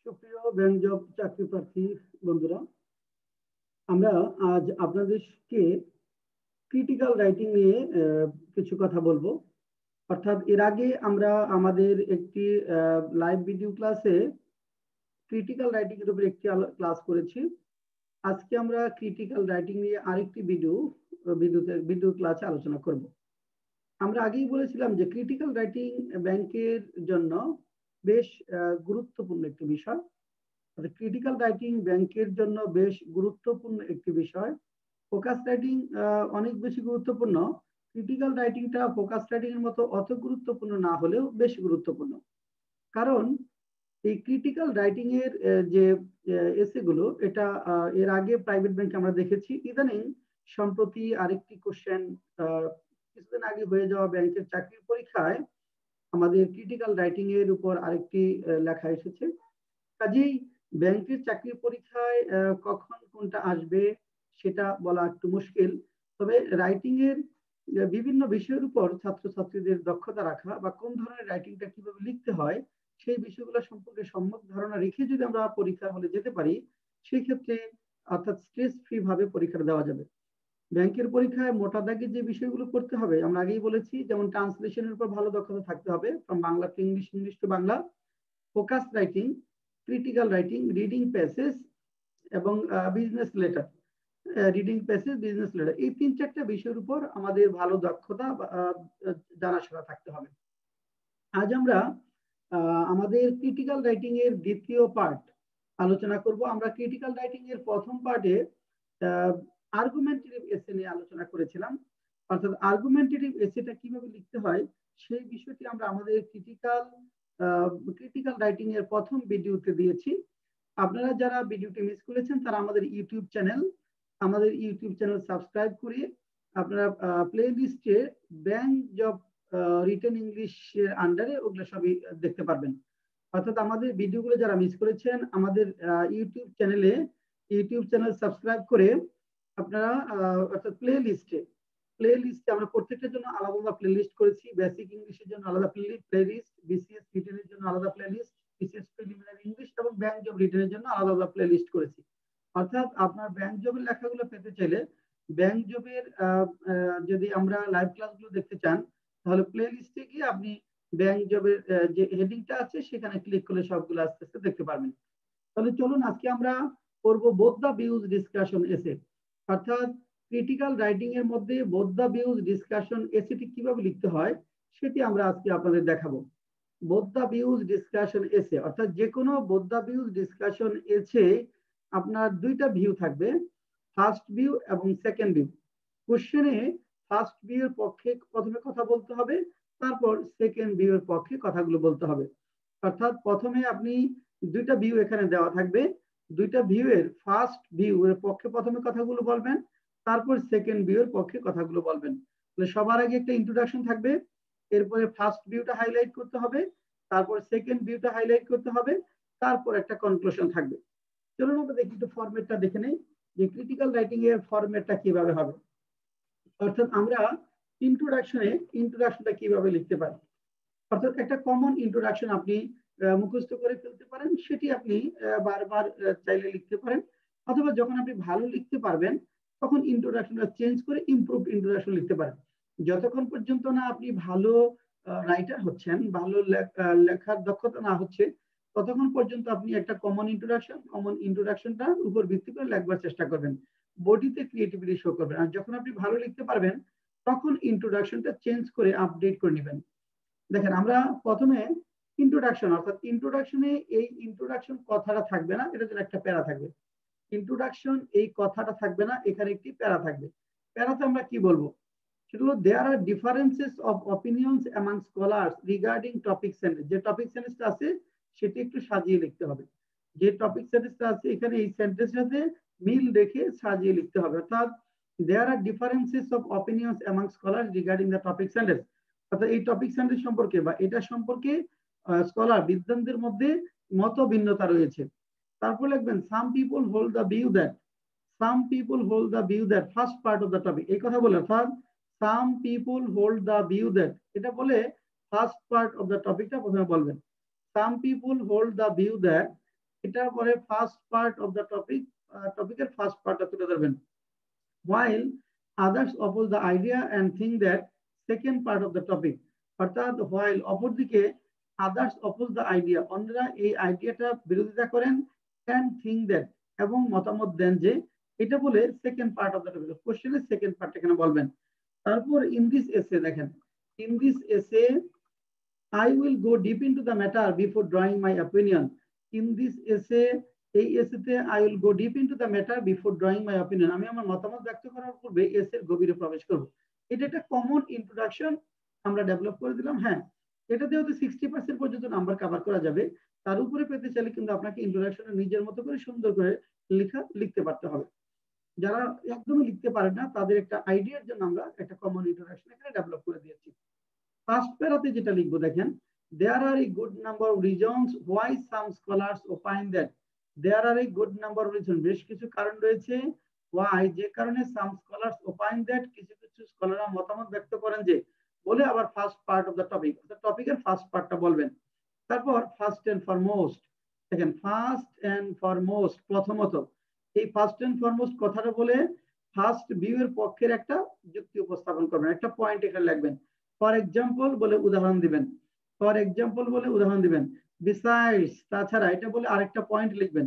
সুপ্রিয় bank job চাকরি প্রার্থী বন্ধুরা, আমরা আজ আপনাদেরকে ক্রিটিক্যাল রাইটিং নিয়ে কিছু কথা বলবো। অর্থাৎ এর আগে আমরা আমাদের একটি লাইভ ভিডিও ক্লাসে ক্রিটিক্যাল রাইটিং এর উপর একটি ক্লাস করেছি। আজকে আমরা ক্রিটিক্যাল রাইটিং নিয়ে আরেকটি ভিডিও ক্লাসে আলোচনা করব। আমরা আগেই বলেছিলাম যে ক্রিটিক্যাল রাইটিং ব্যাংকের জন্য বেশ গুরুত্বপূর্ণ একটি বিষয়। ক্রিটিক্যাল রাইটিং ব্যাংকের জন্য বেশ গুরুত্বপূর্ণ একটি বিষয়। ফোকাস রাইটিং অনেক বেশি গুরুত্বপূর্ণ। ক্রিটিক্যাল রাইটিংটা ফোকাস রাইটিং এর মতো অত গুরুত্বপূর্ণ না হলেও বেশ গুরুত্বপূর্ণ। কারণ এই ক্রিটিক্যাল রাইটিং এর যে এসে গুলো, এটা এর আগে প্রাইভেট ব্যাংকে আমরা দেখেছি। ইদানিং সম্প্রতি আরেকটি কোশ্চেন কিছুদিন আগে হয়ে যাওয়া ব্যাংকের চাকরির পরীক্ষায় আমাদের ক্রিটিক্যাল রাইটিং এর উপর আরেকটি লেখা এসেছে। কাজেই ব্যাংকের চাকরির পরীক্ষায় কখন কোনটা আসবে সেটা বলা একটু মুশকিল। তবে রাইটিং এর বিভিন্ন বিষয়ের উপর ছাত্রছাত্রীদের দক্ষতা রাখা বা কোন ধরনের রাইটিংটা কিভাবে লিখতে হয় সেই বিষয়গুলো সম্পর্কে সম্যক ধারণা রেখে যদি আমরা পরীক্ষার হলে যেতে পারি, সেই ক্ষেত্রে অর্থাৎ স্ট্রেস ফ্রি ভাবে পরীক্ষা দেওয়া যাবে। ব্যাংকের পরীক্ষায় মোটা দাগে যে বিষয়গুলো করতে হবে আমরা আগেই বলেছি, যেমন ট্রান্সলেশনের উপর ভালো দক্ষতা থাকতে হবে, from Bangla to English, English to Bangla, focus writing, critical writing, reading passage এবং business letter. Reading passage, business letter, এই ৩-৪টা বিষয়ের উপর আমাদের ভালো দক্ষতা জানাশোনা থাকতে হবে। আজ আমরা আমাদের ক্রিটিক্যাল রাইটিং এর দ্বিতীয় পার্ট আলোচনা করব। আমরা ক্রিটিক্যাল রাইটিং এর প্রথম পার্টে আর্গুমেন্টেটিভ এসে নিয়ে আলোচনা করেছিলাম। অর্থাৎ আর্গুমেন্টেটিভ এসেটা কিভাবে লিখতে হয় সেই বিষয়টি আমরা আমাদের ক্রিটিক্যাল রাইটিং এর প্রথম ভিডিওতে দিয়েছি। আপনারা যারা ভিডিওটি মিস করেছেন তারা আমাদের ইউটিউব চ্যানেল সাবস্ক্রাইব করে আপনারা প্লে লিস্টে ব্যাংক জব রিটেন ইংলিশ এর আন্ডারে ওগুলো সবই দেখতে পারবেন। অর্থাৎ আমাদের ভিডিওগুলো যারা মিস করেছেন আমাদের ইউটিউব চ্যানেল সাবস্ক্রাইব করে আপনারা অর্থাৎ প্লে লিস্টে আমরা প্রত্যেকটার জন্য আলাদা আলাদা প্লে লিস্ট করেছি। বেসিক ইংলিশের জন্য আলাদা প্লে লিস্ট, বিসিএস রিটেনের জন্য আলাদা playlist, BCS preliminary English এবং ব্যাংক জব রিটেনের জন্য আলাদা আলাদা প্লে লিস্ট করেছি। অর্থাৎ আপনার ব্যাংক জবের লেখাগুলো পেতে চাইলে ব্যাংক জবের যদি আমরা লাইভ ক্লাসগুলো দেখতে চান তাহলে প্লে লিস্টে গিয়ে আপনি ব্যাংক জবের যে হেডিংটা আছে সেখানে ক্লিক করলে সবগুলো আস্তে আস্তে দেখতে পারবেন। তাহলে চলুন আজকে আমরা করব বোথ দ্য ভিউজ ডিসকাশন এসে। অর্থাৎ ক্রিটিক্যাল রাইটিং এর মধ্যে বোথ দ্য ভিউজ ডিসকাশন এসেটি কিভাবে লিখতে হয় সেটি আমরা আজকে আপনাদের দেখাবো। বোথ দ্য ভিউজ ডিসকাশন এসে অর্থাৎ যে কোনো বোথ দ্য ভিউজ ডিসকাশন এসে আপনার দুইটা ভিউ থাকবে, ফার্স্ট ভিউ এবং সেকেন্ড ভিউ। কোশ্চেনে ফার্স্ট ভিউ এর পক্ষে প্রথমে কথা বলতে হবে, তারপর সেকেন্ড ভিউ এর পক্ষে কথাগুলো বলতে হবে। অর্থাৎ প্রথমে আপনি দুইটা ভিউ এখানে দেওয়া থাকবে, দুইটা ভিউ এর ফার্স্ট ভিউ এর পক্ষে প্রথমে কথাগুলো বলবেন, তারপর সেকেন্ড ভিউ এর পক্ষে কথাগুলো বলবেন। তাহলে সবার আগে একটা ইন্ট্রোডাকশন থাকবে, এরপরে ফার্স্ট ভিউটা হাইলাইট করতে হবে, তারপর সেকেন্ড ভিউটা হাইলাইট করতে হবে, তারপর একটা কনক্লুশন থাকবে। চলুন আমরা দেখি একটু ফরম্যাটটা দেখে নেই যে ক্রিটিক্যাল রাইটিং এর ফরম্যাটটা কিভাবে হবে। অর্থাৎ আমরা ইন্ট্রোডাকশনটা কিভাবে লিখতে পারি। অর্থাৎ একটা কমন ইন্ট্রোডাকশন আপনি মুখস্থ করে ফেলতে পারেন, সেটি আপনি বারবার চাইলে লিখতে পারেন, অথবা যখন আপনি ভালো লিখতে পারবেন তখন ইন্ট্রোডাকশনটা চেঞ্জ করে ইমপ্রুভ ইন্ট্রোডাকশন লিখতে পারেন। যতক্ষণ পর্যন্ত না আপনি ভালো রাইটার হচ্ছেন, ভালো লেখার দক্ষতা না হচ্ছে, ততক্ষণ পর্যন্ত আপনি একটা কমন ইন্ট্রোডাকশনটার উপর ভিত্তি করে লেখবার চেষ্টা করবেন, বডিতে ক্রিয়েটিভিটি শো করবেন। আর যখন আপনি ভালো লিখতে পারবেন তখন ইন্ট্রোডাকশনটা চেঞ্জ করে আপডেট করে নেবেন। দেখেন আমরা প্রথমে ইন্ট্রোডাকশন, অর্থাৎ ইন্ট্রোডাকশনে এই ইন্ট্রোডাকশন কথাটা থাকবে না, এটার জন্য একটা প্যারা থাকবে। ইন্ট্রোডাকশন এই কথাটা থাকবে না, এখানে একটি প্যারা থাকবে। প্যারাতে আমরা কি বলবো সেটা হলো there are differences of opinions among scholars regarding topic sentence. যে টপিক সেন্টেন্সটা আছে সেটি একটু সাজিয়ে লিখতে হবে। যে টপিক সেন্টেন্সটা আছে এখানে এই সেন্টেন্সের সাথে মিল রেখে সাজিয়ে লিখতে হবে। অর্থাৎ there are differences of opinions among scholars regarding the topic sentence. অর্থাৎ এই টপিক সেন্টেন্স সম্পর্কে বা এটা সম্পর্কে স্কলার বিদ্বানদের মধ্যে মত ভিন্নতা রয়েছে। তারপর লিখবেন some people hold the view that first part of the topic. এই কথা বলে অর্থাৎ some people hold the view that, এটা বলে ফার্স্ট পার্ট অফ দ্য টপিকটা প্রথমে বলবেন। Some people hold the view that এটার পরে ফার্স্ট পার্ট অফ দ্য টপিকের ফার্স্ট পার্টটা তুলে ধরবেন। while others oppose the idea and think that second part of the topic, অর্থাৎ while অপরদিকে others oppose the idea, অন্যরা এই আইডিয়াটা বিরোধিতা করেন and think that, এবং মতামত দেন যে এটা বলে second part of the topic, কোশ্চেনের সেকেন্ড পার্ট এখানে বলবেন। তারপর ইন দিস এসে দেখেন, ইন দিস এসে I will go deep into the matter before drawing my opinion. In this essay, এই এসেতে I will go deep into the matter before drawing my opinion. আমি আমার মতামত ব্যক্ত করার পূর্বে এসের গভীরে প্রবেশ করব। এটা একটা কমন ইন্ট্রোডাকশন আমরা ডেভেলপ করে দিলাম। হ্যাঁ, এটা দিয়েও তো 60% পর্যন্ত নাম্বার কভার করা যাবে। তার উপরে পেতে চাইলে কিন্তু আপনাকে ইন্ট্রোডাকশনে নিজের মতো করে সুন্দর করে লিখতে পারতে হবে। যারা একদমই লিখতে পারে না তাদের একটা আইডিয়ার জন্য আমরা একটা কমন ইন্ট্রোডাকশন এখানে ডেভেলপ করে দিয়েছি। ফার্স্ট প্যারাতে যেটা লিখবো দেখেন, there are a good number of reasons why some scholars opine that, there are a good number of reasons, বেশ কিছু কারণ রয়েছে, why যে কারণে some scholars opine that, কিছু কিছু স্কলাররা মতামত ব্যক্ত করেন যে, বলে আবার first part of the topic, টপিকের ফার্স্ট পার্টটা বলবেন। তারপর ফার্স্ট এন্ড ফরমোস্ট, দেখেন ফার্স্ট এন্ড ফরমোস্ট, প্রথমত, এই ফার্স্ট এন্ড ফরমোস্ট কথাটা বলে ফার্স্ট ভিউ এর পক্ষের একটা যুক্তি উপস্থাপন করবেন, একটা পয়েন্ট এখানে লিখবেন। ফর এক্সাম্পল বলে উদাহরণ দিবেন, ফর এক্সাম্পল বলে উদাহরণ দিবেন। বিসাইডস, তাছাড়া, এটা বলে আরেকটা পয়েন্ট লিখবেন।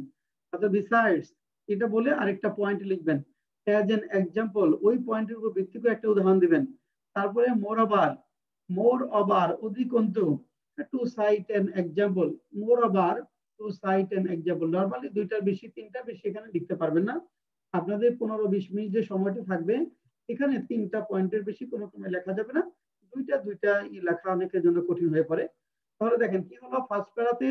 অর্থাৎ বিসাইডস এটা বলে আরেকটা পয়েন্ট লিখবেন। অ্যাজ এন এক্সাম্পল, ওই পয়েন্টের উপর ভিত্তি করে একটা উদাহরণ দিবেন। তারপরে মোর ওভার অধিকন্তু, to cite an example, moreover to cite an example. Normally দুইটার বেশি তিনটার বেশি এখানে লিখতে পারবেন না। আপনাদের 15-20 মিনিট যে সময়টা থাকবে এখানে তিনটা পয়েন্টের বেশি কোনো সময় লেখা যাবে না। দুইটা লেখা অনেকের জন্য কঠিন হয়ে পড়ে। তাহলে দেখেন কি হলো, ফার্স্ট প্যারাতে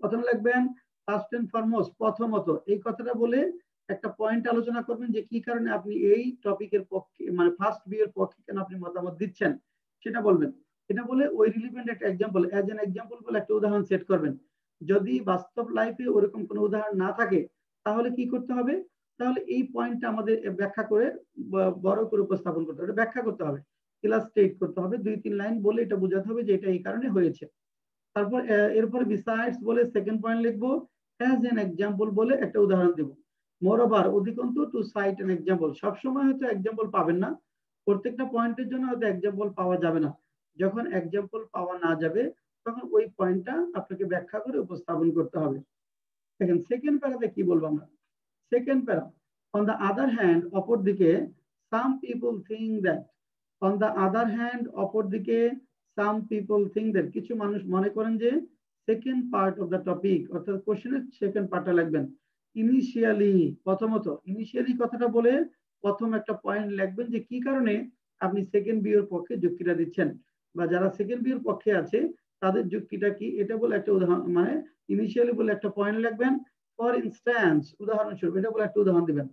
প্রথম লিখবেন ফার্স্ট এন্ড ফরমোস্ট, প্রথমত, এই কথাটা বলে একটা পয়েন্ট আলোচনা করবেন যে কি কারণে আপনি এই টপিকের পক্ষে, মানে ফার্স্ট ভিউ এর পক্ষে কেন আপনি মতামত দিচ্ছেন সেটা বলবেন। এটা বলে ওই রিলেভেন্ট একটা এক্সাম্পল, অ্যাজ এন এক্সাম্পল বলে একটা উদাহরণ সেট করবেন। যদি বাস্তব লাইফে ওরকম কোনো উদাহরণ না থাকে তাহলে কি করতে হবে, তাহলে এই পয়েন্টটা আমাদের ব্যাখ্যা করে বড় করে উপস্থাপন করতে হবে, ব্যাখ্যা করতে হবে, ইলাস্ট্রেট করতে হবে, 2-3 লাইন বলে এটা বোঝাতে হবে যে এটা এই কারণে হয়েছে। তারপর এরপরে বিসাইডস বলে সেকেন্ড পয়েন্ট লিখবো, অ্যাজ এন এক্সাম্পল বলে একটা উদাহরণ দেব। মোরওভার অধিকন্তু, টু সাইট এন এক্সাম্পল, সবসময় হয়তো এক্সাম্পল পাবেন না, প্রত্যেকটা পয়েন্টের জন্য হয়তো এক্সাম্পল পাওয়া যাবে না। যখন এক্সাম্পল পাওয়া না যাবে তখন ওই পয়েন্টটা আপনাকে ব্যাখ্যা করে উপস্থাপন করতে হবে। দেখেন সেকেন্ড প্যারাতে কি বলবো আমরা, সেকেন্ড প্যারা, অন দ্য আদার হ্যান্ড, অপর দিকে, some people think that, on the other hand, অপর দিকে, সাম পিপল থিঙ্ক দ্যাট, কিছু মানুষ মনে করেন যে, second part of the topic, অর্থাৎ কোশ্চেনের সেকেন্ড পার্টটা লিখবেন। ইনিশিয়ালি, প্রথমত, ইনিশিয়ালি কথাটা বলে প্রথম একটা পয়েন্ট লিখবেন যে কি কারণে আপনি সেকেন্ড ভিউর পক্ষে যুক্তিটা দিচ্ছেন, বা যারা সেকেন্ড ভিউর পক্ষে আছে তাদের যুক্তিটা কি, এটা বলে একটা উদাহরণ, মানে ইনিশিয়ালি বলে একটা পয়েন্ট লিখবেন। ফর ইনস্ট্যান্স, উদাহরণস্বরূপ, এটা বলে একটা উদাহরণ দিবেন।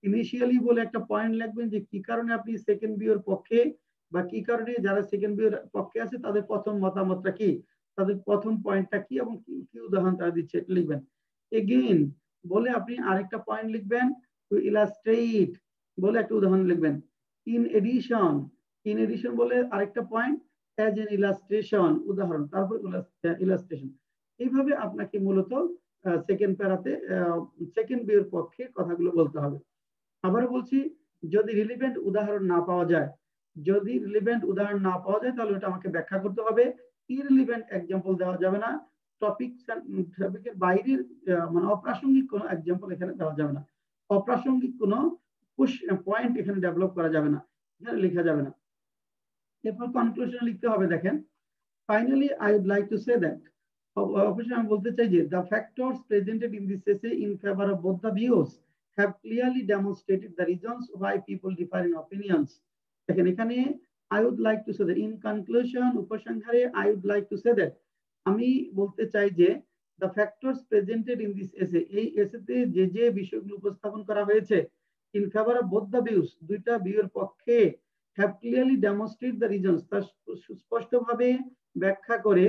ইনিশিয়ালি বলে একটা পয়েন্ট লিখবেন যে কি কারণে আপনি সেকেন্ড ভিউর পক্ষে, বা কি কারণে যারা সেকেন্ড ভিউর পক্ষে আছে তাদের প্রথম মতামতটা কি, তাদের প্রথম পয়েন্টটা কি, এবং কি উদাহরণ তারা দিচ্ছে এটা লিখবেন। এগেইন বলে আপনি আরেকটা পয়েন্ট লিখবেন। টু ইলাস্ট্রেট বলে একটা উদাহরণ লিখবেন। ইন এডিশন বলে আরেকটা পয়েন্ট, অ্যাজ এন ইলাস্ট্রেশন, উদাহরণ, তারপর ইলাস্ট্রেশন। এইভাবে আপনাকে মূলত সেকেন্ড প্যারাতে সেকেন্ড ভিউর পক্ষে কথাগুলো বলতে হবে। আবারও বলছি, যদি রিলেভেন্ট উদাহরণ না পাওয়া যায়, যদি রিলেভেন্ট উদাহরণ না পাওয়া যায় তাহলে ওটা আমাকে ব্যাখ্যা করতে হবে। ইররিলেভেন্ট এক্সাম্পল দেওয়া যাবে না, টপিকের বাইরের মানে অপ্রাসঙ্গিক কোনো এক্সাম্পল এখানে দেওয়া যাবে না, অপ্রাসঙ্গিক কোনো পয়েন্ট এখানে ডেভেলপ করা যাবে না, এখানে লেখা যাবে না। এরপর কনক্লুশন লিখতে হবে। দেখেন, finally I would like to say that, অবশ্যই আমি বলতে চাই যে the factors presented in this essay in favour of both the views have clearly demonstrated the reasons why people differ in opinions. দেখেন এখানে I would like to say that, in conclusion, উপসংহারে I would like to say that, আমি বলতে চাই যে the factors presented in this essay, এই এসেতে যে যে বিষয়গুলো উপস্থাপন করা হয়েছে, in favor of both the views, দুইটা ভিউর পক্ষে, have clearly demonstrated the reasons, তা স্পষ্টভাবে ব্যাখ্যা করে,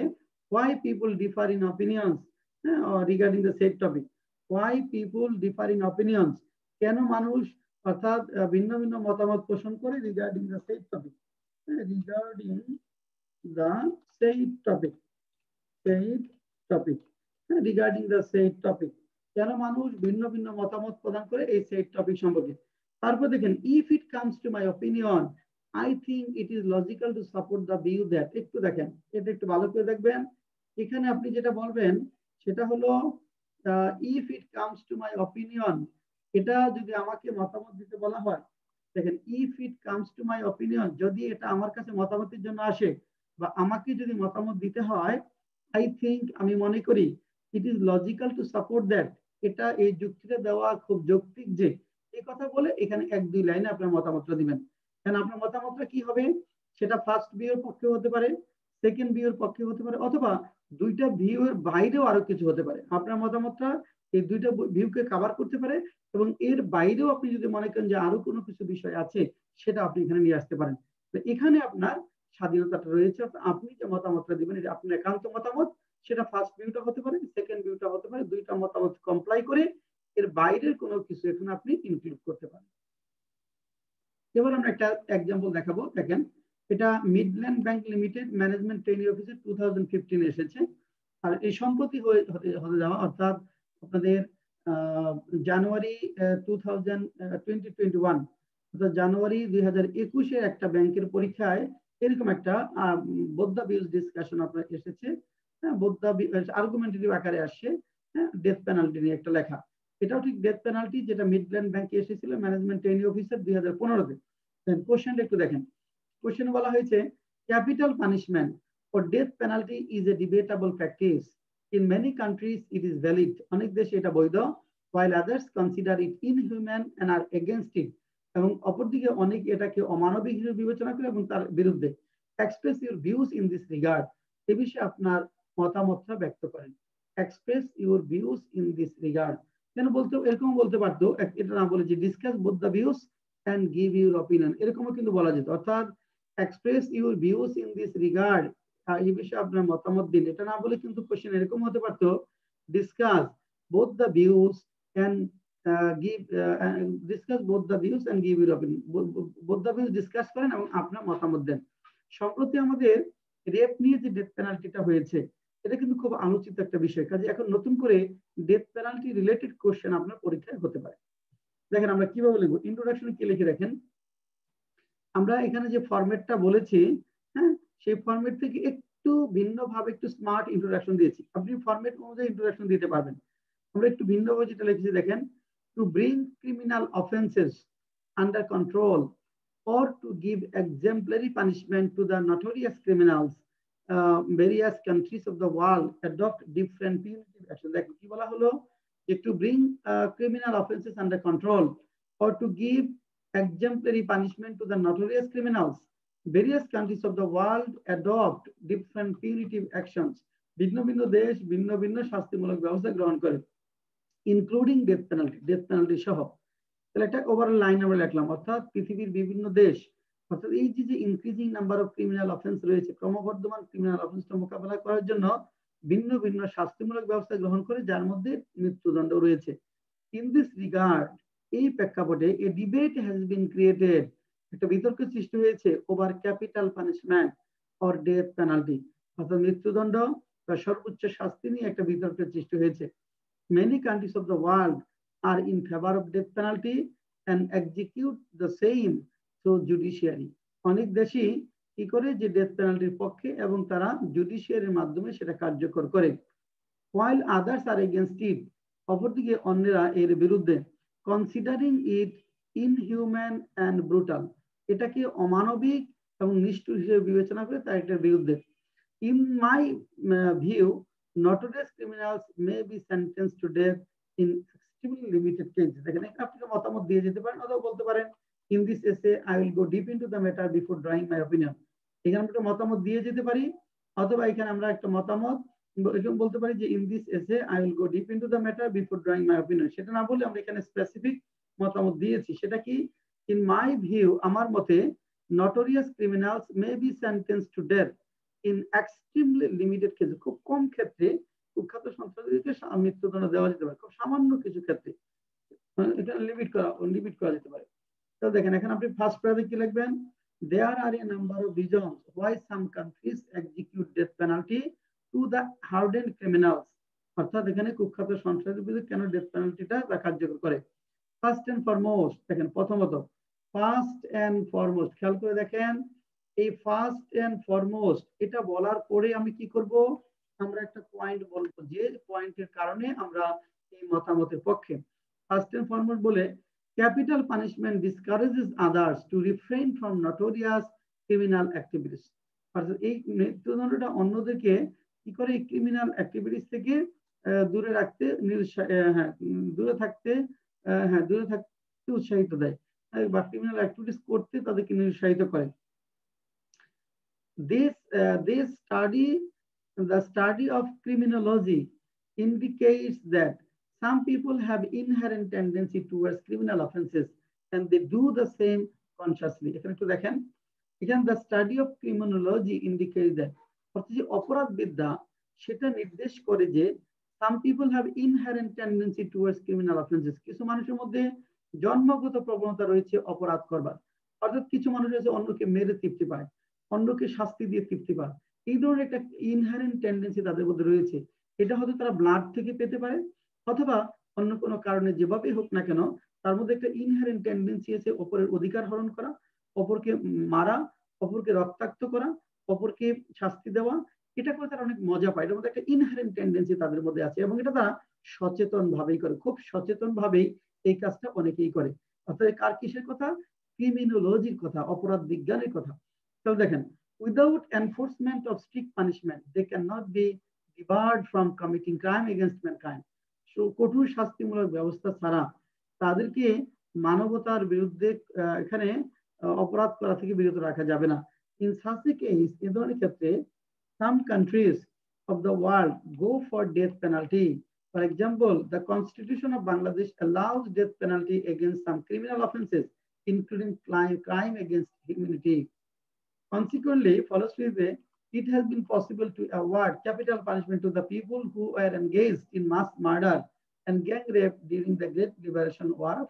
why people differ in opinions regarding the said topic, why people differ in opinions, কেন মানুষ অর্থাৎ ভিন্ন ভিন্ন মতামত পোষণ করে regarding the same topic, regarding the same topic, regarding the same topic, কেন মানুষ ভিন্ন ভিন্ন মতামত প্রদান করে এই সেম টপিক সম্পর্কে। তারপর দেখেন, if it comes to my opinion I think it is logical to support the view that. একটু দেখেন, এটা একটু ভালো করে দেখবেন। এখানে আপনি যেটা বলবেন সেটা হলো if it comes to my opinion, এটা যদি আমাকে মতামত দিতে বলা হয়, দেখেন if it comes to my opinion, যদি এটা আমার কাছে মতামতের জন্য আসে বা আমাকে যদি মতামত দিতে হয়, আই থিঙ্ক আমি মনে করি, it is logical to support that, এটা এই যুক্তিটা দেওয়া খুব যৌক্তিক যে, এই কথা বলে এখানে এক দুই লাইনে আপনার মতামতটা দিবেন। কারণ আপনার মতামতটা কি হবে, সেটা ফার্স্ট ভিউর পক্ষে হতে পারে, সেকেন্ড ভিউর পক্ষে হতে পারে, অথবা দুইটা ভিউর বাইরেও আরো কিছু হতে পারে। আপনার মতামতটা এই দুইটা ভিউকে কভার করতে পারে এবং এর বাইরেও আপনি যদি মনে করেন যে আরো কোনো কিছু বিষয় আছে, সেটা আপনি এখানে নিয়ে আসতে পারেন। তো এখানে আপনার স্বাধীনতাটা রয়েছে, আপনি যে মতামতটা দিবেন এটা আপনার একান্ত মতামত, সেটা ফার্স্ট ভিউটা হতে পারে, সেকেন্ড ভিউটা হতে পারে, দুইটা মতামত কমপ্লাই করে এর বাইরের কোনো কিছু এখানে আপনি ইনক্লুড করতে পারেন। এবার আমরা একটা এক্সাম্পল দেখাবো। দেখেন, এটা Midland bank limited management training অফিসে 2015 এসেছে। আর এই সম্প্রতি হতে যাওয়া, অর্থাৎ আপনাদের জানুয়ারি 2021, অর্থাৎ জানুয়ারি 2021 একটা ব্যাংকের পরীক্ষায় এরকম একটা বোদ্ধা ভিউজ ডিসকাশন আপনার এসেছে। বোদ্ধা আর্গুমেন্টারিভ আকারে আসছে, ডেথ পেনাল্টি নিয়ে একটা লেখা। এটাও ঠিক ডেথ পেনাল্টি, যেটা মিডল্যান্ড ব্যাংকে এসেছিল ম্যানেজমেন্ট ট্রেনিং অফিসার 2015-তে। কোশ্চেনটা একটু দেখেন। কোশ্চেনে বলা হয়েছে, capital punishment or death penalty is a debatable practice. In many countries it is valid. অনেক দেশে এটা বৈধ, while others consider it inhuman and are against it. এবং অপরদিকে অনেক এটাকে অমানবিক হিসেবে বিবেচনা করে এবং তার বিরুদ্ধে। Express your views in this regard. এ বিষয়ে আপনার মতামতটা ব্যক্ত করেন। Express your views in this regard. কেন বলতে, এরকম বলতে পারতো, এটা না বলে যে discuss both the views and give your opinion, এরকমও কিন্তু বলা যেত। অর্থাৎ express your views in this regard, এই বিষয়ে আপনার মতামত দিন, এটা না বলে কিন্তু কোশ্চেন এরকম হতে পারতো, discuss both the views and give discuss both the views and give your opinion. Both the views discuss করেন এবং আপনার মতামত দেন। সম্প্রতি আমাদের রেপ নিয়ে যে ডেথ পেনাল্টিটা হয়েছে, এটা কিন্তু খুব আলোচিত একটা বিষয়। কাজে এখন নতুন করে ডেথ পেনাল্টি রিলেটেড কোশ্চেন আপনার পরীক্ষায় হতে পারে। দেখেন আমরা কিভাবে লিখবো, ইন্ট্রোডাকশনে কি লিখে রাখেন, আমরা এখানে যে ফরম্যাটটা বলেছি, হ্যাঁ, সেই ফরম্যাট থেকে একটু ভিন্নভাবে একটু স্মার্ট ইন্ট্রোডাকশন দিয়েছি। আপনি ফরম্যাট অনুযায়ী ইন্ট্রোডাকশন দিতে পারবেন। আমরা একটু ভিন্নভাবে যেটা লিখেছি দেখেন, to bring criminal offences under control or to give exemplary punishment to the notorious criminals, various countries of the world adopt different punitive action. দেখেন কি বলা হলো, to bring criminal offenses under control or to give exemplary punishment to the notorious criminals. Various countries of the world adopt different punitive actions. ভিন্ন ভিন্ন দেশ ভিন্ন ভিন্ন শাস্তিমূলক ব্যবস্থা গ্রহণ করে, including death penalty, death penalty সহ। তাহলে একটা ওভারঅল লাইন আমরা লিখলাম, অর্থাৎ পৃথিবীর বিভিন্ন দেশ, অর্থাৎ এই যে increasing number of criminal offence রয়েছে, ক্রমবর্ধমান ক্রিমিনাল অফেন্সটা মোকাবেলা করার জন্য ভিন্ন ভিন্ন শাস্তিমূলক ব্যবস্থা গ্রহণ করে, যার মধ্যে মৃত্যুদণ্ড রয়েছে। ইন দিস রিগার্ড, এই প্রেক্ষাপটে এ ডিবেট হ্যাজ বিন ক্রিয়েটেড, একটা বিতর্ক সৃষ্টি হয়েছে, over capital punishment or death penalty, অর্থাৎ মৃত্যুদণ্ড বা সর্বোচ্চ শাস্তি নিয়ে একটা বিতর্কের সৃষ্টি হয়েছে। Many countries of the world are in favor of death penalty and execute the same through judiciary. অনেক দেশই কি করে, যে ডেথ পেনাল্টির পক্ষে এবং তারা জুডিশিয়ারির মাধ্যমে সেটা কার্যকর করে। While others are against it, অপরদিকে অন্যরা এর বিরুদ্ধে। Considering it inhuman and brutal, এটাকে অমানবিক এবং নিষ্ঠুর হিসেবে বিবেচনা করে তার এটার বিরুদ্ধে। In my view, notorious criminals may be sentenced to death in extremely limited cases. দেখেন, আপনি মতামত দিয়ে যেতে পারেন অথবা বলতে পারেন, in this essay I will go deep into the matter before drawing my opinion. এখানে আমরা একটা মতামত দিয়ে যেতে পারি, অথবা এখানে আমরা একটা মতামত বলতে পারি যে, in this essay I will go deep into the matter before drawing my opinion। সেটা না বলে আমরা এখানে স্পেসিফিক মতামত দিয়েছি, সেটা কি, in my view, আমার মতে, notorious criminals may be sentenced to death in extremely limited cases, খুব কম ক্ষেত্রে কুখ্যাত সন্ত্রাসীদেরকে মৃত্যুদণ্ড দেওয়া যেতে পারে, খুব সামান্য কিছু ক্ষেত্রে এটা লিমিট করা যেতে পারে। তো দেখেন, এখানে আপনি ফার্স্ট প্যারাতে কি লিখবেন, there are a number of reasons why some countries execute death penalty to the hardened criminals. অর্থাৎ এখানে কুখ্যাত সন্ত্রাসীর বিরুদ্ধে কেন ডেথ পেনাল্টিটা কার্যকর করে। ফার্স্ট এন্ড ফরমোস্ট দেখেন, প্রথমত ফার্স্ট এন্ড ফরমোস্ট খেয়াল করে দেখেন, এই ফার্স্ট এন্ড ফরমোস্ট এটা বলার পরে আমি কি করব, আমরা একটা পয়েন্ট বলবো যে পয়েন্টের কারণে আমরা এই মতামতের পক্ষে। ফার্স্ট এন্ড ফরমোস্ট বলে capital punishment ডিসকারেজেস others to refrain from notorious criminal activities. অর্থাৎ এই মৃত্যুদণ্ডটা অন্যদেরকে কি করে ক্রিমিনাল অ্যাক্টিভিটিস থেকে দূরে রাখতে, দূরে থাকতে উৎসাহিত দেয় বা ক্রিমিনাল অ্যাক্টিভিটিস করতে তাদেরকে নিরুৎসাহিত করে। This the study of criminology indicates that some people have inherent tendency towards criminal offenses and they do the same consciously. এখানে একটু দেখেন, এখানে the study of criminology indicates that অর্থাৎ যে অপরাধ বিদ্যা সেটা নির্দেশ করে যে some people have inherent tendency towards criminal offenses, কিছু মানুষের মধ্যে জন্মগত প্রবণতা রয়েছে অপরাধ করবার। অর্থাৎ কিছু মানুষ আছে অন্যকে মেরে তৃপ্তি পায়, অন্যকে শাস্তি দিয়ে তৃপ্তি পায়, এই ধরনের একটা ইনহারেন্ট টেন্ডেন্সি তাদের মধ্যে রয়েছে। এটা হয়তো তারা ব্লাড থেকে পেতে পারে অথবা অন্য কোনো কারণে, যেভাবে হোক না কেন তার মধ্যে একটা ইনহারেন্ট টেন্ডেন্সি আছে অপরের অধিকার হরণ করা, অপরকে মারা, অপরকে রক্তাক্ত করা, অপরকে শাস্তি দেওয়া। এটা করে তারা অনেক মজা পায়, এটার মধ্যে একটা ইনহারেন্ট টেন্ডেন্সি তাদের মধ্যে আছে এবং এটা তারা সচেতন ভাবেই করে, খুব সচেতন ভাবেই এই কাজটা অনেকেই করে। অর্থাৎ কার কিসের কথা, ক্রিমিনোলজির কথা, অপরাধ বিজ্ঞানের কথা। তাহলে দেখেন, without enforcement of strict punishment they cannot be debarred from committing crime against mankind. So কঠোর শাস্তিমূলক ব্যবস্থা ছাড়া তাদেরকে মানবতার বিরুদ্ধে এখানে অপরাধ করা থেকে বিরত রাখা যাবে না। In such a case, এই ধরনের ক্ষেত্রে some countries of the world go for death penalty. For example, the Constitution of Bangladesh allows death penalty against some criminal offenses, including crime against humanity. Consequently, fallosely, it has been possible to award capital punishment to the people who were engaged in mass murder and gang rape during the Great Liberation War of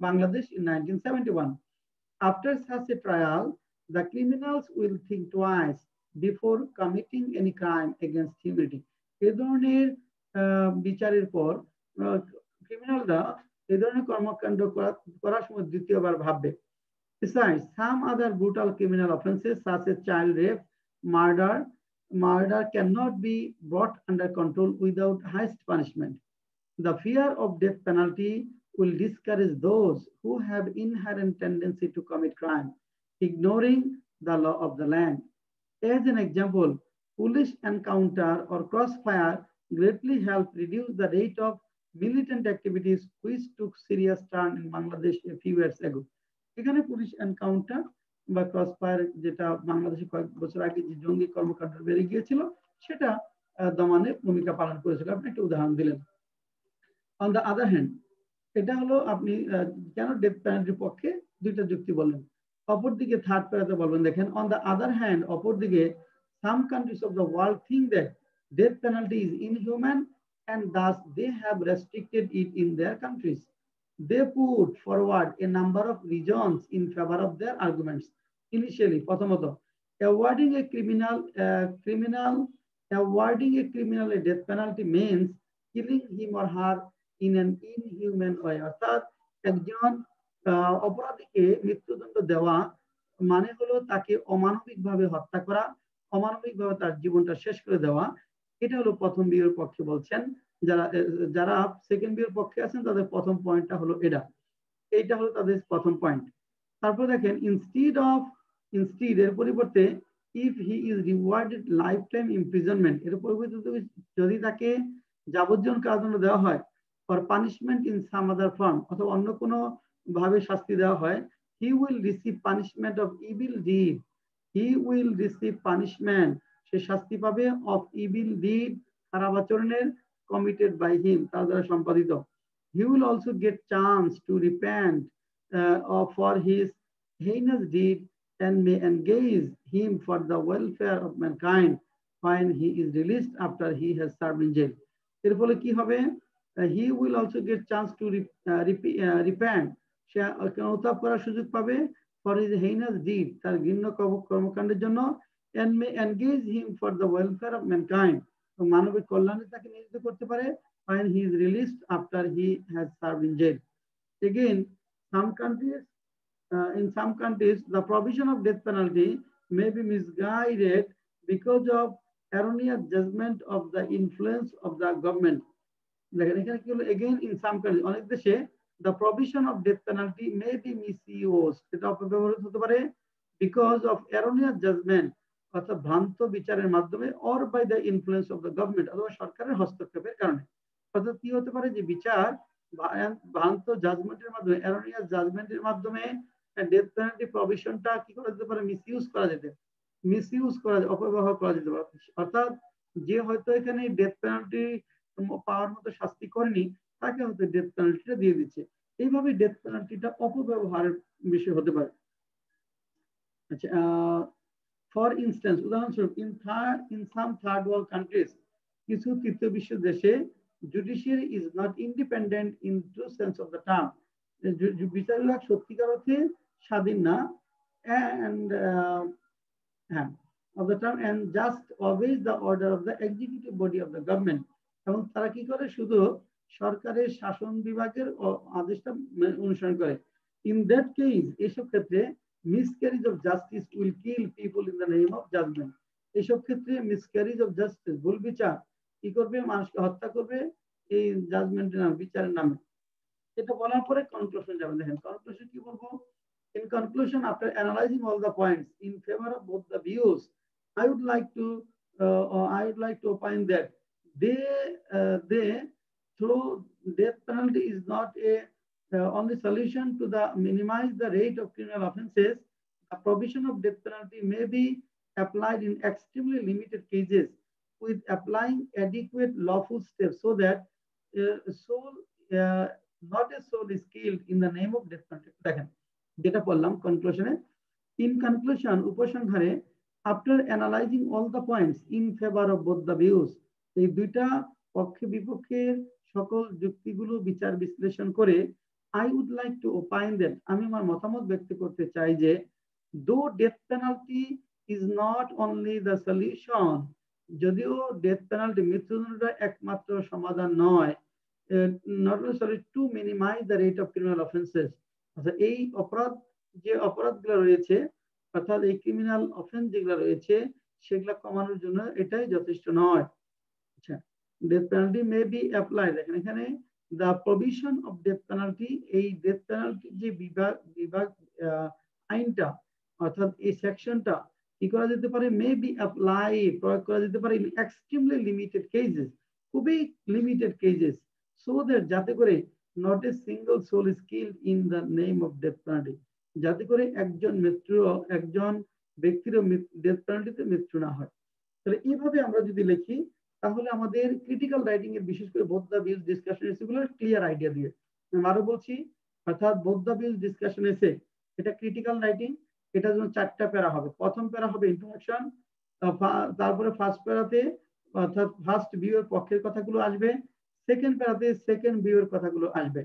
Bangladesh in 1971. After such a trial, the criminals will think twice before committing any crime against humanity. এই ধরনের বিচারের পর ক্রিমিনালরা এই ধরনের কর্মকাণ্ড করার সময় দ্বিতীয়বার ভাববে। Besides, some other brutal criminal offenses such as child rape, murder cannot be brought under control without highest punishment. The fear of death penalty will discourage those who have inherent tendency to commit crime, ignoring the law of the land. As an example, police encounter or crossfire greatly help reduce the rate of militant activities which took serious turn in Bangladesh a few years ago. এখানে police encounter বা Crossfire, যেটা বাংলাদেশে কয়েক বছর আগে যে জঙ্গি কর্মকাণ্ড বেড়ে গিয়েছিল, সেটা দমনে ভূমিকা পালন করেছিল। আপনি একটা উদাহরণ দিলেন। অন দ্য আদার হ্যান্ড, এটা হলো আপনি কেন ডেথ পেনাল্টির পক্ষে দুইটা যুক্তি বললেন। অপরদিকে থার্ড প্যারাতে বলবেন, দেখেন, অন দ্য আদার হ্যান্ড, অপরদিকে some countries of the world think that death penalty is inhuman and thus they have restricted it in their countries. They put forward a number of reasons in favor of their arguments. Initially, প্রথমত, awarding a criminal a death penalty means killing him or her in an inhuman way. অর্থাৎ একজন অপরাধীকে মৃত্যুদণ্ড দেওয়া মানে হলো তাকে অমানবিকভাবে হত্যা করা, অমানবিকভাবে তার জীবনটা শেষ করে দেওয়া। এটা হলো প্রথম বিয়ের পক্ষে বলছেন। যারা সেকেন্ড বিয়ের পক্ষে আছেন তাদের প্রথম পয়েন্টটা হলো এইটা হলো তাদের প্রথম পয়েন্ট। তারপর দেখেন, ইনস্টিড এর পরিবর্তে if he is rewarded life time imprisonment, এর পরিবর্তে যদি তাকে যাবজ্জীবন কারাদণ্ড দেওয়া হয়, or punishment in some other form, অথবা অন্য কোনো ভাবে শাস্তি দেওয়া হয়, he will receive punishment of evil deed. He will receive punishment, সে শাস্তি পাবে, of evil deed, খারাপ আচরণের, committed by him, তার দ্বারা সম্পাদিত। He will also get chance to repent for his heinous deed and may engage him for the welfare of mankind when he is released after he has served in jail. এর ফলে কি হবে? He will also get chance to repent, সে অনুতাপ করার সুযোগ পাবে, for his heinous deed, তার ঘৃণ্য কর্মকাণ্ডের জন্য, and may engage him for the welfare of mankind, মানবিক কল্যাণে তাকে নিয়োজিত করতে পারে when he is released after he has served in jail. Again, in some countries, the provision of death penalty may be misguided because of erroneous judgment of the influence of the government. Again, in some countries, অনেক দেশে the provision of death penalty may be misused. এটা অপব্যবহৃত হতে পারে because of erroneous judgment, অর্থাৎ ভ্রান্ত বিচারের মাধ্যমে or by the influence of the government, অথবা সরকারের হস্তক্ষেপের কারণে। অর্থাৎ কি হতে পারে যে বিচার ভ্রান্ত জাজমেন্টের মাধ্যমে, erroneous জাজমেন্টের মাধ্যমে ডেথ পেনাল্টি প্রভিশনটা কি করা যেতে পারে, মিসইউজ করা অপব্যবহার করা যেতে পারে। অর্থাৎ যে হয়তো এখানে ডেথ পেনাল্টি পাওয়ার মতো শাস্তি করেনি, তাকে হয়তো ডেথ পেনাল্টিটা দিয়ে দিচ্ছে। এইভাবে ডেথ পেনাল্টিটা অপব্যবহারের বিষয় হতে পারে। আচ্ছা, ফর ইনস্ট্যান্স, উদাহরণস্বরূপ in some third world countries, কিছু তৃতীয় বিশ্ব দেশে judiciary is not independent in true sense of the term, বিচার বিভাগ সত্যিকার অর্থে স্বাধীন না, and of the term, and just obeys the order of the executive body of the government, এবং তারা কি করে, শুধু সরকারের শাসন বিভাগের আদেশটা অনুসরণ করে। ইন দ্যাট কেস, এসব ক্ষেত্রে miscarriage of justice will kill people in the name of judgment. এসব ক্ষেত্রে miscarriage of justice, ভুল বিচার কি করবে, মানুষকে হত্যা করবে এই জাজমেন্টের নামে, বিচারের নামে। এটা বলার পরে কনক্লুশন যাবে। দেখেন কনক্লুশন কি বলবো। In conclusion, after analyzing all the points in favor of both the views, I would like to opine that they through death penalty is not a only solution to minimize the rate of criminal offences. The provision of death penalty may be applied in extremely limited cases with applying adequate lawful steps so that not a soul is killed in the name of death penalty. দেখেন যেটা বললাম কনক্লুশনে, in conclusion, উপসংহারে, after analysing all the points in favour of both the views, এই দুইটা পক্ষে বিপক্ষের সকল যুক্তিগুলো বিচার বিশ্লেষণ করে, I would like to opine that, আমি আমার মতামত ব্যক্ত করতে চাই যে, though death penalty is not only the solution, যদিও ডেথ পেনাল্টি, মৃত্যুদণ্ডটা একমাত্র সমাধান নয়, not only to minimize the rate of criminal offenses, এই যে অপরাধগুলো রয়েছে, অর্থাৎ এই ক্রিমিনাল অফেন্স যেগুলো রয়েছে সেগুলো কমানোর জন্য এটাই যথেষ্ট নয়। আচ্ছা, death penalty may be applied, দেখেন এখানে the provision of death penalty, এই ডেথ পেনাল্টি যে বিভাগ আইনটা, অর্থাৎ এই সেকশনটা কি করা যেতে পারে, মে বি অ্যাপ্লাইড, প্রয়োগ করা যেতে পারে ইন এক্সট্রিমলি লিমিটেড কেসেস, খুবই লিমিটেড কেসেস, সো দ্যাট, যাতে করে not a single soul is killed in the name of death penalty, যাতে করে একজন ব্যক্তিরও ডেথ পেনাল্টিতে মৃত্যু না হয়। তাহলে এইভাবে আমরা যদি লিখি, তাহলে আমাদের ক্রিটিক্যাল রাইটিং এর বিশেষ করে বোথ দ্য ভিউজ ডিসকাশন এসেগুলো ক্লিয়ার আইডিয়া দিয়ে, আমি আরো বলছি, অর্থাৎ বোথ দ্য ভিউজ ডিসকাশন এসে এটা ক্রিটিক্যাল রাইটিং, এটার জন্য 4টা প্যারা হবে। প্রথম প্যারা হবে ইন্ট্রোডাকশন, তারপরে ফার্স্ট প্যারাতে অর্থাৎ ফার্স্ট ভিউ এর পক্ষের কথাগুলো আসবে, সেকেন্ড প্যারাতে সেকেন্ড ভিউ এর কথাগুলো আসবে,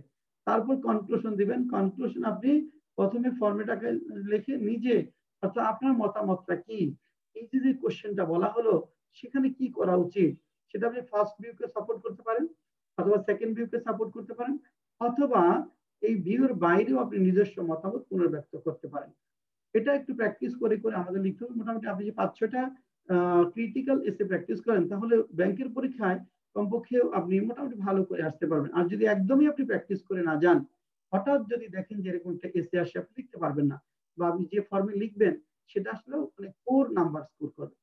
তারপর কনক্লুশন দিবেন। কনক্লুশন আপনি প্রথমে ফরম্যাটটাকে লিখে নিজে, অর্থাৎ আপনার মতামতটা কি, এই যে কোশ্চেনটা বলা হলো সেখানে কি করা উচিত, সেটা আপনি ফার্স্ট ভিউকে সাপোর্ট করতে পারেন, অথবা সেকেন্ড ভিউকে সাপোর্ট করতে পারেন, অথবা এই ভিউর বাইরেও আপনি নিজস্ব মতামত পুনর্ব্যক্ত করতে পারেন। এটা একটু প্র্যাকটিস করে করে আমাদের লিখতে হবে। মোটামুটি আপনি যে 5-6টা ক্রিটিক্যাল এসে প্র্যাকটিস করেন, তাহলে ব্যাংকের পরীক্ষায় কমপক্ষে আপনি মোটামুটি ভালো করে আসতে পারবেন। আর যদি একদমই আপনি প্র্যাকটিস করে না যান, হঠাৎ যদি দেখেন যে এরকম একটা এসে আসে, আপনি লিখতে পারবেন না, বা আপনি যে ফর্মে লিখবেন সেটা আসলে মানে কোর নাম্বার স্কোর করবে।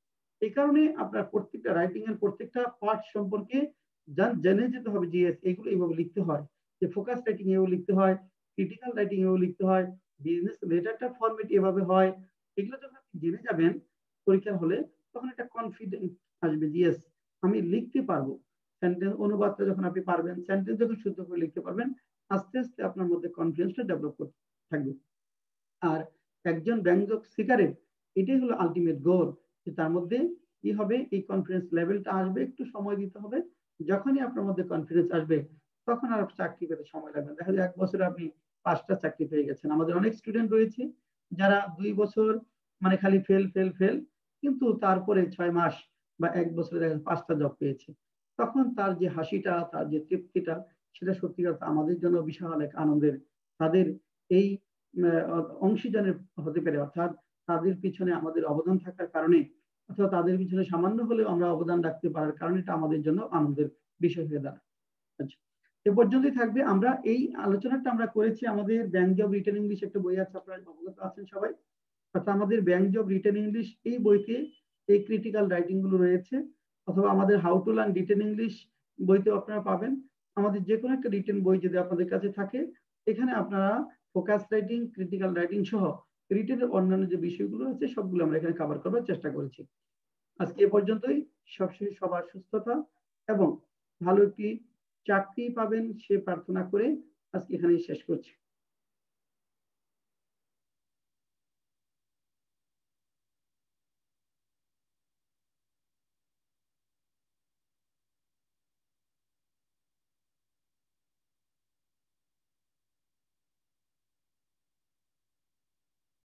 এই কারণে আপনার প্রত্যেকটা রাইটিং এর প্রত্যেকটা পার্ট সম্পর্কে জেনে যেতে হবে যে এগুলো এইভাবে লিখতে হয়, যে ফোকাস রাইটিং এও লিখতে হয়, ক্রিটিক্যাল রাইটিং এও লিখতে হয়, বিজনেস লেটারটা ফরম্যাট এভাবে হয়। এগুলো যখন আপনি জেনে যাবেন পরীক্ষার হলে, তখন একটা কনফিডেন্স আসবে যে ইয়েস আমি লিখতে পারবো। সেন্টেন্স অনুবাদটা যখন আপনি পারবেন, সেন্টেন্স যখন শুদ্ধ করে লিখতে পারবেন, আস্তে আস্তে আপনার মধ্যে কনফিডেন্সটা ডেভেলপ করতে থাকবে। আর একজন ব্যঙ্গক শিকারের এটাই হলো আলটিমেট গোল, যে তার মধ্যে কি হবে, এই কনফিডেন্স লেভেলটা আসবে, একটু সময় দিতে হবে। যখনই আপনার মধ্যে কনফিডেন্স আসবে, তখন আর চাকরি পেতে সময় লাগবে। দেখা যায় 1 বছরে আপনি 5টা চাকরি পেয়ে গেছেন। আমাদের অনেক স্টুডেন্ট রয়েছে যারা 2 বছর মানে খালি ফেল, কিন্তু তারপরে 6 মাস বা 1 বছরে দেখা যাচ্ছে 5টা জব পেয়েছে, তখন তার যে হাসিটা, তার যে তৃপ্তিটা, সেটা সত্যিকার আমাদের জন্য বিশাল এক আনন্দের। তাদের এই অংশীদারের হতে পারে, অর্থাৎ তাদের পিছনে আমাদের অবদান থাকার কারণে অথবা তাদের পিছনে সামান্য হলেও আমরা অবদান রাখতে পারার কারণে এটা আমাদের জন্য আনন্দের বিষয় হয়ে দাঁড়ায়। আচ্ছা, এ পর্যন্তই থাকবে। আমরা এই আলোচনাটা আমরা করেছি আমাদের ব্যাংক জব রিটেন ইংলিশ একটা বই আছে, আপনারা অবগত আছেন সবাই। অর্থাৎ আমাদের ব্যাংক জব রিটেন ইংলিশ এই বইতে এই ক্রিটিক্যাল রাইটিং গুলো রয়েছে, অথবা আমাদের how to learn written English বইতেও আপনারা পাবেন। আমাদের যে কোনো একটা রিটেন বই যদি আপনাদের কাছে থাকে, এখানে আপনারা ফোকাস রাইটিং, ক্রিটিক্যাল রাইটিং সহ রিটেনের অন্যান্য যে বিষয়গুলো আছে সবগুলো আমরা এখানে কভার করার চেষ্টা করেছি। আজকে এ পর্যন্তই। সবশেষে সবার সুস্থতা এবং ভালো একটি চাকরি পাবেন সে প্রার্থনা করে আজকে এখানেই শেষ করছি।